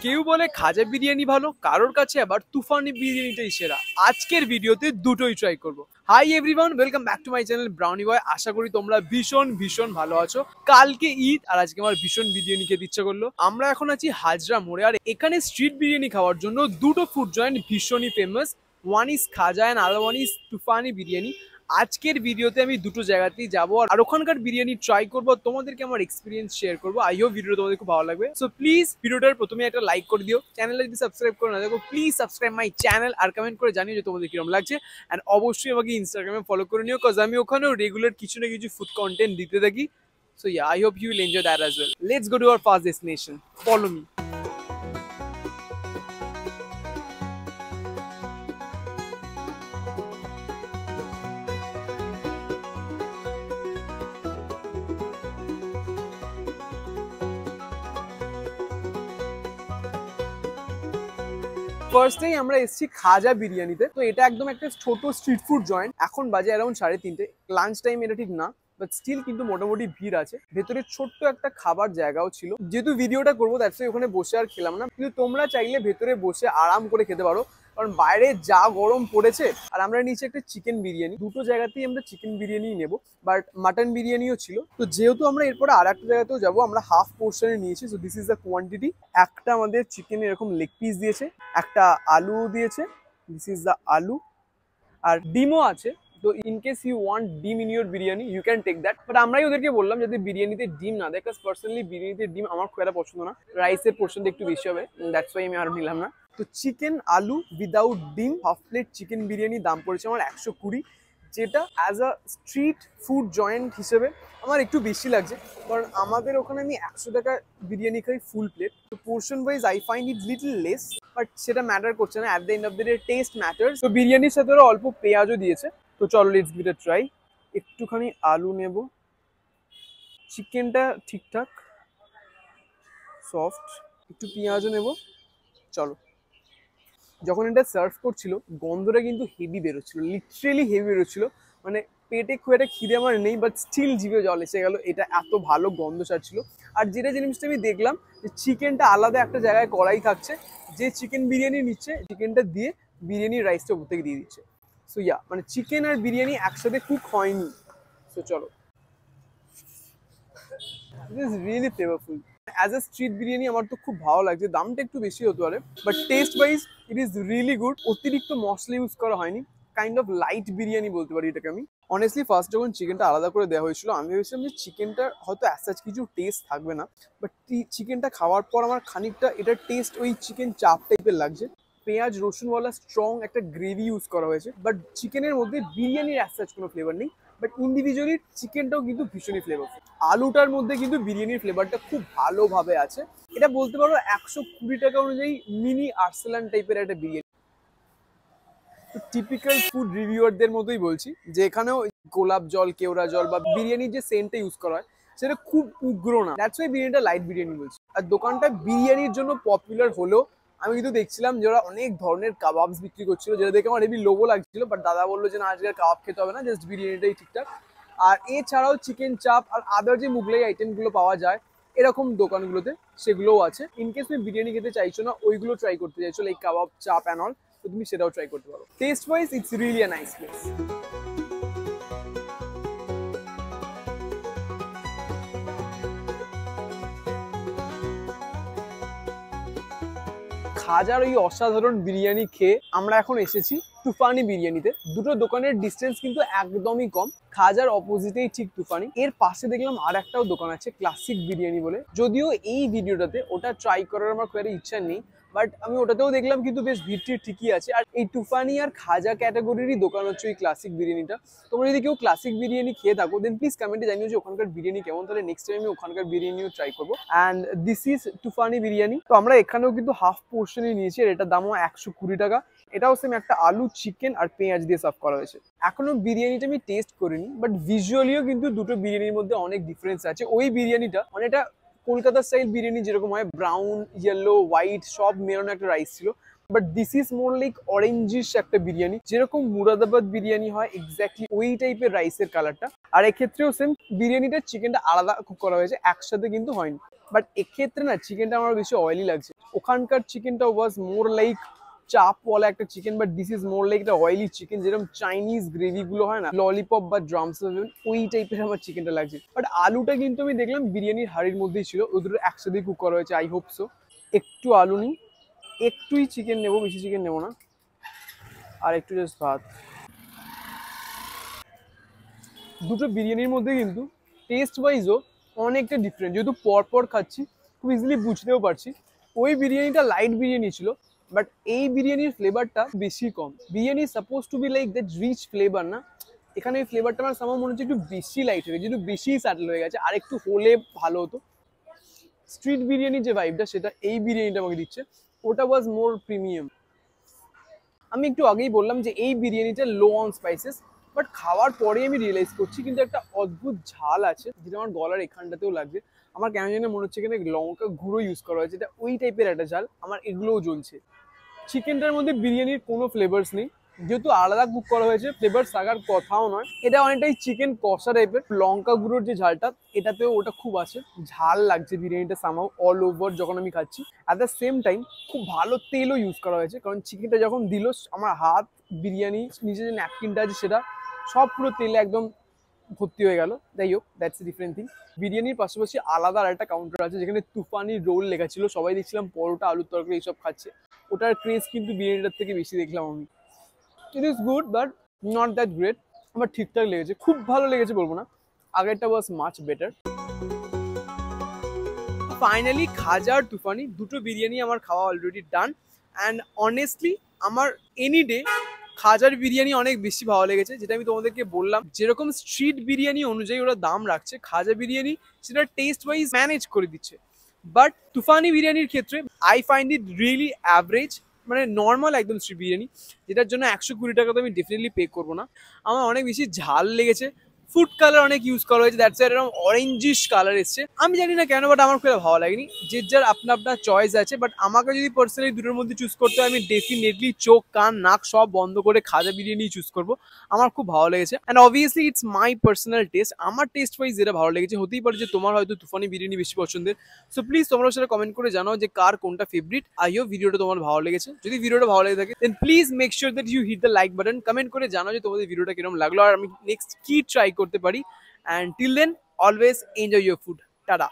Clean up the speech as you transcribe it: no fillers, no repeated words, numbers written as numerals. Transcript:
কেউ বলে খাজা বিরিয়ানি ভালো, কারোর কাছে আবার তুফানি বিরিয়ানিটাই সেরা। আজকের ভিডিওতে দুটোই ট্রাই করব। Hi everyone, welcome back to my channel Brownie Boy. আশা করি তোমরা ভীষণ ভালো আছো। কালকে ঈদ আর আজকে আমার ভীষণ বিরিয়ানি খেতে ইচ্ছা করলো। আমরা এখন আছি হাজরা মোড়ে, আর এখানে স্ট্রিট বিরিয়ানি খাওয়ার জন্য দুটো ফুড জয়েন্ট ভীষণই famous. One is Khaja and other one is Tufani biryani. আজকের ভিডিওতে আমি দুটো জায়গাতেই যাবো আর ওখানকার বিরিয়ানি ট্রাই করবো, তোমাদেরকে আমার এক্সপিরিয়েন্স শেয়ার করবো। আই হোপ ভিডিও তোমাদের খুব ভালো লাগবে। সো প্লিজ ভিডিওটার প্রথমে একটা লাইক করে দিও, চ্যানেলে যদি সাবস্ক্রাইব করে না দেখো প্লিজ সাবস্ক্রাইব মাই চ্যানেল, আর কমেন্ট করে জানিও যে তোমাদের কিরকম লাগছে। অ্যান্ড অবশ্যই আমাকে ইনস্টাগ্রামে ফলো করে নিও, কজ আমি ওখানেও রেগুলার কিছু না কিছু ফুড কন্টেন্ট দিতে থাকি। So yeah, I hope you will enjoy that as well. Let's go to our first destination, follow me. ফার্স্টেই আমরা এসেছি খাজা বিরিয়ানিতে। তো এটা একদম একটা ছোট স্ট্রিট ফুড জয়েন্ট। এখন বাজে অ্যারাউন্ড 3:30, লাঞ্চ টাইম এটা ঠিক না, বাট স্টিল কিন্তু মোটামুটি ভিড় আছে। ভেতরে ছোট্ট একটা খাবার জায়গাও ছিল। যেহেতু ভিডিওটা করবো দ্যাটস ওয়াই ওখানে বসে আর খেলাম না, কিন্তু তোমরা চাইলে ভেতরে বসে আরাম করে খেতে পারো, কারণ বাইরে যা গরম পড়েছে। আর আমরা নিচে একটা চিকেন বিরিয়ানি, দুটো জায়গাতেই আমরা চিকেন বিরিয়ানি নেবো, বাট মাটন বিরিয়ানিও ছিল। তো যেহেতু আমরা এরপরে আর একটা জায়গাতেও যাবো, আমরা হাফ পোর্শনে নিয়েছি। So this is the quantity. একটা আমাদের চিকেন এরকম লেগ পিস দিয়েছে, একটা আলু দিয়েছে, দিস ইজ দ্য আলু, আর ডিমও আছে। তো ইন কেস ইউ ওয়ান্ট ডিম in your biryani you can take that, but আমরাই ওদেরকে বললাম যাতে বিরিয়ানিতে ডিম না দেয়, পার্সোনালি বিরিয়ানিতে ডিম আমার খুব একটা পছন্দ না। রাইসের পোর্শনটা একটু বেশি হবে, দ্যাটস ওয়াই আমি আর নিলাম না। তো চিকেন আলু উইদাউট ডিম হাফ প্লেট চিকেন বিরিয়ানি দাম পড়েছে আমার 120, যেটা as a street food joint হিসেবে আমার একটু বেশি লাগছে, কারণ আমাদের ওখানে আমি 100 টাকা বিরিয়ানি খাই ফুল প্লেট। তো portion wise I find it little less, but সেটা ম্যাটার করছে না। At the end of the day test matters. তো বিরিয়ানির সাথে ওরা অল্প পেঁয়াজও দিয়েছে। তো চলো let's give it a try. একটুখানি আলু নেব, চিকেনটা ঠিকঠাক সফট, একটু পেঁয়াজও নেব। চলো। যখন এটা সার্ভ করছিল গন্ধটা কিন্তু হেভি বেরোচ্ছিল, লিটারেলি হেভি বেরোচ্ছিল। মানে পেটে খুব একটা খিদে আমার নেই, বাট স্টিল জিভে জল এসে গেল, এটা এত ভালো গন্ধ ছাড়ছিল। আর যেটা জিনিসটা আমি দেখলাম যে চিকেনটা আলাদা একটা জায়গায় কড়াই থাকছে, যে চিকেন বিরিয়ানি নিচ্ছে চিকেনটা দিয়ে বিরিয়ানির রাইসটা উপর থেকে দিয়ে দিচ্ছে। সো ইয়া, মানে চিকেন আর বিরিয়ানি একসাথে কুক হয়নি। সো চলো, it is really flavourful. As a street biryani আমার তো খুব ভালো লাগছে। দামটা একটু বেশি হতে পারে, but taste wise it is really good. অতিরিক্ত মশলা ইউজ করা হয়নি, কাইন্ড অফ লাইট বিরিয়ানি বলতে পারি এটাকে আমি। অনেস্টলি ফার্স্ট যখন চিকেনটা আলাদা করে দেওয়া হয়েছিল আমি ভেবেছিলাম যে চিকেনটার হয়তো অ্যাজ কিছু টেস্ট থাকবে না, বাট চিকেনটা খাওয়ার পর আমার খানিকটা এটার টেস্ট ওই চিকেন চাপ টাইপের লাগছে। পেঁয়াজ রসুনওয়ালা স্ট্রং একটা গ্রেভি ইউজ করা হয়েছে, বাট চিকেনের মধ্যে বিরিয়ানির অ্যাজ কোনো ফ্লেভার নেই, বাট ইন্ডিভিজুয়ালি চিকেনটাও কিন্তু ভীষণই ফ্লেভারফুল। আলুটার মধ্যে কিন্তু বিরিয়ানির ফ্লেভারটা খুব ভালোভাবে আছে। এটা বলতে পারো 120 টাকা অনুযায়ী মিনি আর্সেলান টাইপের একটা বিরিয়ানি। তো টিপিক্যাল ফুড রিভিউয়ারদের মতোই বলছি যে এখানেও গোলাপ জল, কেওড়া জল বা বিরিয়ানির যে সেন্টটা ইউজ করা হয় সেটা খুব উগ্র না, দ্যাটস ওয়াই বিরিয়ানিটা লাইট বিরিয়ানি বলছি। আর দোকানটা বিরিয়ানির জন্য পপুলার হলেও আমি কিন্তু দেখছিলাম যে ওরা অনেক ধরনের কাবাবস বিক্রি করছিল, যেটা দেখে আমার হেভি লোভও লাগছিল, বাট দাদা বললো যে না আজকে কাবাব খেতে হবে না, জাস্ট বিরিয়ানিটাই ঠিকঠাক। আর এছাড়াও চিকেন চাপ আর আদার যে মুগলাই আইটেমগুলো পাওয়া যায় এরকম দোকানগুলোতে সেগুলোও আছে। ইনকেস তুমি বিরিয়ানি খেতে চাইছো না, ওইগুলো ট্রাই করতে চাইছো লাইক কাবাব চাপ অ্যান্ড অল, তো তুমি সেটাও ট্রাই করতে পারো। Taste wise it's really a nice place. খাজার ওই অসাধারণ বিরিয়ানি খেয়ে আমরা এখন এসেছি তুফানি বিরিয়ানিতে। দুটো দোকানের ডিস্টেন্স কিন্তু একদমই কম। খাজার অপোজিটেই ঠিক তুফানি, এর পাশে দেখলাম আর একটাও দোকান আছে ক্লাসিক বিরিয়ানি বলে। যদিও এই ভিডিওটাতে ওটা ট্রাই করার আমার খুব একটা ইচ্ছা নেই, বাট আমি ওটাতেও দেখলাম কিন্তু বেশ ভিড়টি ঠিকই আছে। আর এই তুফানি আর খাজা ক্যাটাগরিরই দোকান হচ্ছে ওই ক্লাসিক বিরিয়ানিটা। তোমরা যদি কেউ ক্লাসিক বিরিয়ানি খেয়ে থাকো দেন প্লিজ কমেন্টে জানিও যে ওখানকার বিরিয়ানি কেমন, তাহলে নেক্সট টাইম আমি ওখানকার বিরিয়ানিও ট্রাই করবো। And this is Tufani biryani. তো আমরা এখানেও কিন্তু হাফ পোর্শনই নিয়েছি, আর এটার দামও 120 টাকা। এটাও সেম একটা আলু, চিকেন আর পেঁয়াজ দিয়ে সার্ভ করা হয়েছে। এখনো বিরিয়ানিটা আমি টেস্ট করিনি, বাট ভিজুয়ালিও কিন্তু দুটো বিরিয়ানির মধ্যে অনেক ডিফারেন্স আছে। ওই বিরিয়ানিটা অনেকটা কলকাতা স্টাইল বিরিয়ানি যেরকম হয়, ব্রাউন, ইয়েলো, হোয়াইট সব মেরোনো একটা রাইস ছিল, but this is more like orangish একটা বিরিয়ানি, যেরকম মুরাদাবাদ বিরিয়ানি হয় এক্স্যাক্টলি ওই টাইপের রাইসের কালারটা। আর এক্ষেত্রেও সেম, বিরিয়ানিটার চিকেনটা আলাদা কুক করা হয়েছে, একসাথে কিন্তু হয়নি। বাট এক্ষেত্রে না চিকেনটা আমার বেশি অয়েলি লাগছে। ওখানকার চিকেনটা ওয়াজ মোর লাইক চাপওয়ালা একটা chicken, but this is more like একটা অয়েলি চিকেন, যেরকম চাইনিজ গ্রেভি গুলো হয় না, ললিপপ বা ড্রামস, ওই টাইপের আমার চিকেনটা লাগছে। বাট আলুটা কিন্তু আমি দেখলাম বিরিয়ানির হাড়ির মধ্যেই ছিল, ওই দুটো একসাথে কুক করা হয়েছে, আই হোপ সো। একটু আলু নিই, একটুই চিকেন নেবো, বেশি চিকেন নেবো না, আর একটু জাস্ট ভাত। দুটো বিরিয়ানির মধ্যে কিন্তু টেস্ট ওয়াইজও অনেকটা ডিফারেন্ট, যেহেতু পরপর খাচ্ছি খুব ইজিলি বুঝতেও পারছি। ওই বিরিয়ানিটা লাইট বিরিয়ানি ছিল, বাট এই বিরিয়ানির ফ্লেভারটা বেশি কম। Biryani suppose to be like that rich flavour না, এখানে এই ফ্লেভারটা আমার আমার মনে হচ্ছে একটু বেশি লাইট হয়ে গেছে, একটু বেশি স্যাটেল হয়ে গেছে, আর একটু হলে ভালো হতো। স্ট্রিট বিরিয়ানির যে ভাইবটা সেটা এই বিরিয়ানিটা আমাকে দিচ্ছে, ওটা ওয়াজ মোর প্রিমিয়াম। আমি একটু আগেই বললাম যে এই বিরিয়ানিটা লো অন স্পাইসেস, বাট খাওয়ার পরে আমি রিয়েলাইজ করছি কিন্তু একটা অদ্ভুত ঝাল আছে, যেটা আমার গলার এখানটাতেও লাগছে। আমার কেন জানি মনে হচ্ছে এখানে লঙ্কা গুঁড়ো ইউজ করা হয়েছে, এটা ওই টাইপের একটা ঝাল, আমার এগুলোও জ্বলছে। চিকেনটার মধ্যে বিরিয়ানির কোনো ফ্লেভার্স নেই, যেহেতু আলাদা কুক করা হয়েছে, ফ্লেভার থাকার কথাও নয়। এটা অনেকটাই চিকেন কষা টাইপের। লঙ্কা গুঁড়োর যে ঝালটা, এটাতেও ওটা খুব আছে, ঝাল লাগছে বিরিয়ানিটা সামাও অল ওভার যখন আমি খাচ্ছি। অ্যাট দ্য সেম টাইম খুব ভালো তেলও ইউজ করা হয়েছে, কারণ চিকেনটা যখন দিল আমার হাত, বিরিয়ানি নিচে যে ন্যাপকিনটা আছে সেটা সব পুরো তেলে একদম ভর্তি হয়ে গেল। যাই হোক, দ্যাটস এ ডিফারেন্ট থিং। বিরিয়ানির পাশাপাশি আলাদা আর একটা কাউন্টার আছে যেখানে তুফানি রোল লেখা ছিল, সবাই দেখছিলাম পরোটা আলুর তরকারি এইসব খাচ্ছে, ওটার ক্রেজ কিন্তু বিরিয়ানিটার থেকে বেশি দেখলাম আমি। It is good but not that great, আমার ঠিকঠাক লেগেছে, খুব ভালো লেগেছে বলবো না, আগেরটা ওয়াজ মাচ বেটার। ফাইনালি খাজা আর তুফানি দুটো বিরিয়ানি আমার খাওয়া অলরেডি ডান। অ্যান্ড অনেস্টলি আমার এনি ডে খাজার বিরিয়ানি অনেক বেশি ভালো লেগেছে, যেটা আমি তোমাদেরকে বললাম। যেরকম স্ট্রিট বিরিয়ানি অনুযায়ী ওরা দাম রাখছে, খাজা বিরিয়ানি সেটা টেস্ট ওয়াইজ ম্যানেজ করে দিচ্ছে। বাট তুফানি বিরিয়ানির ক্ষেত্রে I find it really average, মানে নর্মাল একদম স্ট্রিট বিরিয়ানি, যেটার জন্য 120 টাকা তো আমি ডেফিনেটলি পে করবো না। আমার অনেক বেশি ঝাল লেগেছে, ফুড কালার অনেক ইউজ করা হয়েছে, দ্যাটস এরকম অরেঞ্জিশ কালার এসছে, আমি জানি না কেন, বাট আমার খুব ভালো লাগেনি। যে যার আপনার আপনার চয়েস আছে, বাট আমাকে যদি পার্সোনালি দুটোর মধ্যে চুজ করতে হয়, আমি ডেফিনেটলি চোখ কান নাক সব বন্ধ করে খাজা বিরিয়ানি চুজ করবো। আমার খুব ভালো লেগেছে, and obviously it's my personal test, আমার টেস্ট ওয়াইজ যেটা ভালো লেগেছে। হতেই পারে যে তোমার হয়তো তুফানি বিরিয়ানি বেশি পছন্দের, সো প্লিজ তোমরা সেটা কমেন্ট করে জানাও যে কার কোনটা ফেভারিট। আই হোপ ভিডিওটা তোমার ভালো লেগেছে। যদি ভিডিওটা ভালো লেগে থাকে then please make sure that you hit the like button. Comment করে জানাও যে তোমাদের ভিডিওটা কিরকম লাগলো, আর আমি নেক্সট কি ট্রাই করতে পারি। And till then, always enjoy your food. Tada.